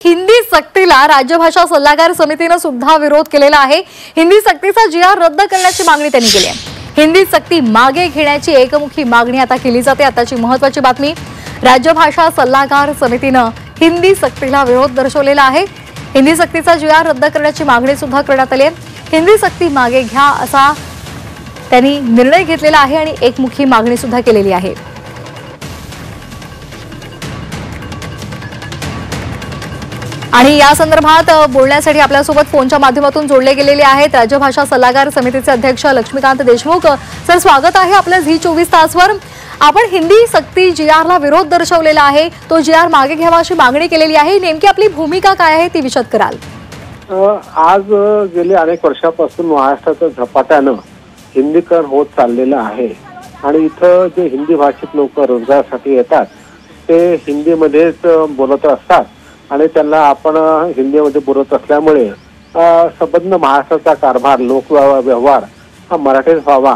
हिंदी सक्तीला राज्यभाषा सल्लागार समितीने सुद्धा विरोध केलेला आहे। हिंदी सक्तीचा GR रद्द करण्याची मागणी त्यांनी केली आहे। हिंदी सक्ती मागे घेण्याची एकमुखी मागणी आता केली जाते। आताची महत्त्वाची बातमी, राज्यभाषा सल्लागार समितीने हिंदी सक्तीला विरोध दर्शवलेला आहे। हिंदी सक्तीचा GR रद्द करण्याची मागणी सुद्धा करण्यात आली आहे। हिंदी सक्ती मागे घ्या असा त्यांनी निर्णय घेतलेला आहे आणि एकमुखी मागणी सुद्धा केलेली आहे। आणि या संदर्भात बोलण्यासाठी आपल्यासोबत फोनच्या माध्यमातून जोडले गेलेले आहेत राज्यभाषा सल्लागार समितीचे अध्यक्ष लक्ष्मीकांत देशमुख। सर, स्वागत आहे आपल्या झी24 तासवर। आपण हिंदी सक्ती GRला विरोध दर्शवलेला आहे, तो GR मागे घ्यावा अशी मागणी केलेली आहे। नेमकी आपली भूमिका काय आहे ती विशद कराल? आज गेले अनेक वर्षापासून महाराष्ट्राचं झपाट्यानं हिंदीकरण होत चाललेलं आहे आणि इथं जे हिंदी भाषिक लोक रोजगारासाठी येतात ते हिंदीमध्येच बोलत असतात आणि त्यांना आपण हिंदीमध्ये बोलत असल्यामुळे संबंध महाराष्ट्राचा कारभार लोक व्यवहार हा मराठीत व्हावा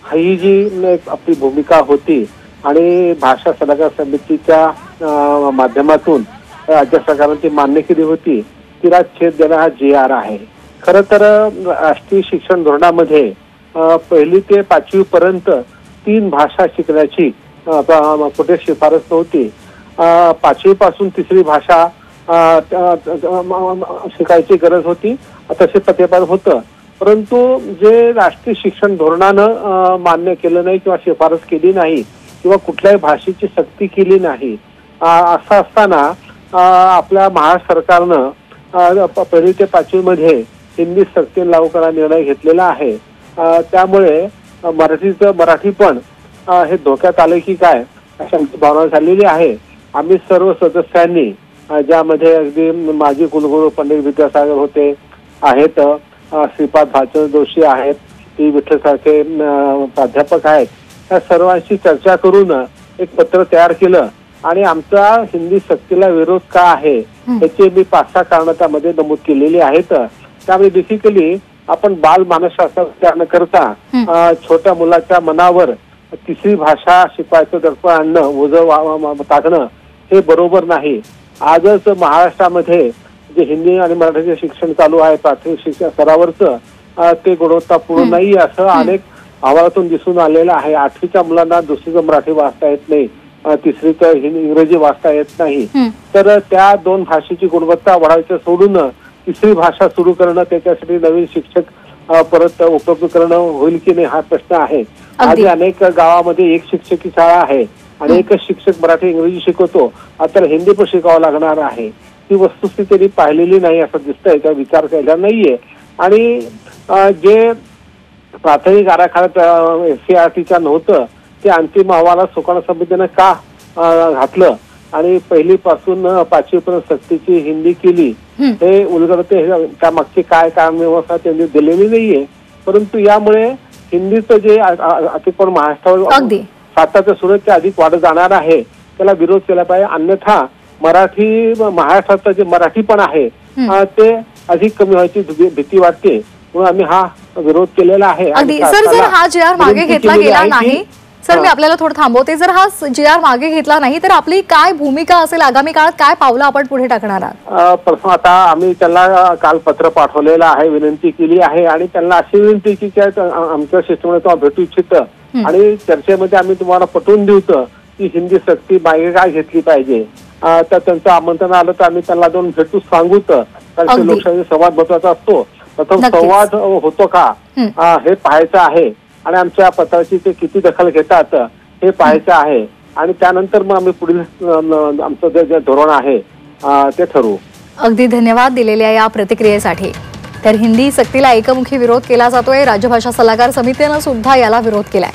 ही जी आपली भूमिका होती आणि भाषा सल्लागार समितीच्या माध्यमातून राज्य सरकारने ती मान्य केली होती, तिला छेद देणं हा GR आहे। खरं तर राष्ट्रीय शिक्षण धोरणामध्ये 1ली ते 5वी पर्यंत 3 भाषा शिकण्याची कुठे शिफारस नव्हती। 5वी पासून 3री भाषा शिकायची गरज होती, तसे प्रतिपादन होतं। परंतु जे राष्ट्रीय शिक्षण धोरणानं मान्य केलं नाही किंवा शिफारस केली नाही किंवा कुठल्याही भाषेची सक्ती केली नाही, असं असताना आपल्या महाराष्ट्र सरकारनं 1ली ते 5वी मध्ये हिंदी सक्ती लागू करण्याचा निर्णय घेतलेला आहे। त्यामुळे मराठी पण हे धोक्यात आले की काय अशी आमची भावना झालेली आहे। आम्ही सर्व सदस्यांनी, ज्यामध्ये अगदी माजी कुलगुरू पंडित विद्यासागर होते आहेत, श्रीपाद भालचंद्र जोशी आहेत, टी विठ्ठल सारखे प्राध्यापक आहेत, त्या सर्वांशी चर्चा करून एक पत्र तयार केलं आणि आमचा हिंदी सक्तीला विरोध का आहे याची मी 5-6 कारणं त्यामध्ये नमूद केलेली आहेत। त्यामुळे बेसिकली आपण बाल मानसशास्त्र न करता छोट्या मुलाच्या मनावर 3री भाषा शिकवायचं दडपण आणणं, ओझं टाकणं हे बरोबर नाही। आजच महाराष्ट्रामध्ये जे हिंदी आणि मराठीचे शिक्षण चालू आहे प्राथमिक शिक्षण स्तरावरचं, ते गुणवत्तापूर्ण नाही असं अनेक अहवालातून दिसून आलेलं आहे। 8वीच्या मुलांना 2रीचं मराठी वाचता येत नाही, 3रीचं इंग्रजी वाचता येत नाही। तर त्या 2 भाषेची गुणवत्ता वाढवायचं सोडून 3री भाषा सुरू करणं, त्याच्यासाठी नवीन शिक्षक परत उपलब्ध करणं होईल की नाही हा प्रश्न आहे। आधी अनेक गावामध्ये एक शिक्षकी शाळा आहे आणि एकच शिक्षक मराठी इंग्रजी शिकवतो, आता हिंदी पण शिकावं लागणार आहे। ही वस्तुस्थिती त्यांनी पाहिलेली नाही असं दिसतंय, त्या विचार केला नाहीये। आणि जे प्राथमिक आराखड्यात SCERTच्या नव्हतं ते अंतिम अहवालात सुकाणू समितीनं का घातलं आणि 1ली पासून 5वी पर्यंत सक्तीची हिंदी केली हे उलगडते, त्या मागची काय कारणव्यवस्था त्यांनी दिलेली नाहीये। परंतु यामुळे हिंदीचं जे अतिक्रमण महाराष्ट्रावर साताच्या सुरतच्या अधिक वाढत जाणार आहे, त्याला विरोध केला पाहिजे। अन्यथा मराठी महाराष्ट्राचं जे मराठी पण आहे ते अधिक कमी व्हायची भीती वाटते, म्हणून आम्ही हा विरोध केलेला आहे। सर, जर हा GR मागे घेतला गेला नाही, सर मी आपल्याला थोडं थांबवते, जर हा GR मागे घेतला नाही तर आपली काय भूमिका असेल, आगामी काळात काय पावलं आपण पुढे टाकणार आहात? प्रथम आता आम्ही त्यांना काल पत्र पाठवलेलं आहे, विनंती केली आहे आणि त्यांना अशी विनंती की आमच्या सिस्टममध्ये भेटू इच्छित आणि चर्चेमध्ये आम्ही तुम्हाला पटवून देऊ की हिंदी सक्ती मागे काय घेतली पाहिजे। तर त्यांचं आमंत्रण आलं तर आम्ही त्यांना जाऊन भेटू सांगू, कारण लोकशाही संवाद महत्वाचा असतो। प्रथम संवाद होतो का हे पाहायचं आहे आणि आमच्या पत्राची ते किती दखल घेतात हे पाहायचं आहे आणि त्यानंतर मग आम्ही पुढील आमचं जे धोरण आहे ते ठरवू। अगदी धन्यवाद दिलेल्या या प्रतिक्रियेसाठी। तर हिंदी सक्तीला एकमुखी विरोध केला जातोय, राज्यभाषा सल्लागार समितीने सुद्धा याला विरोध केलाय।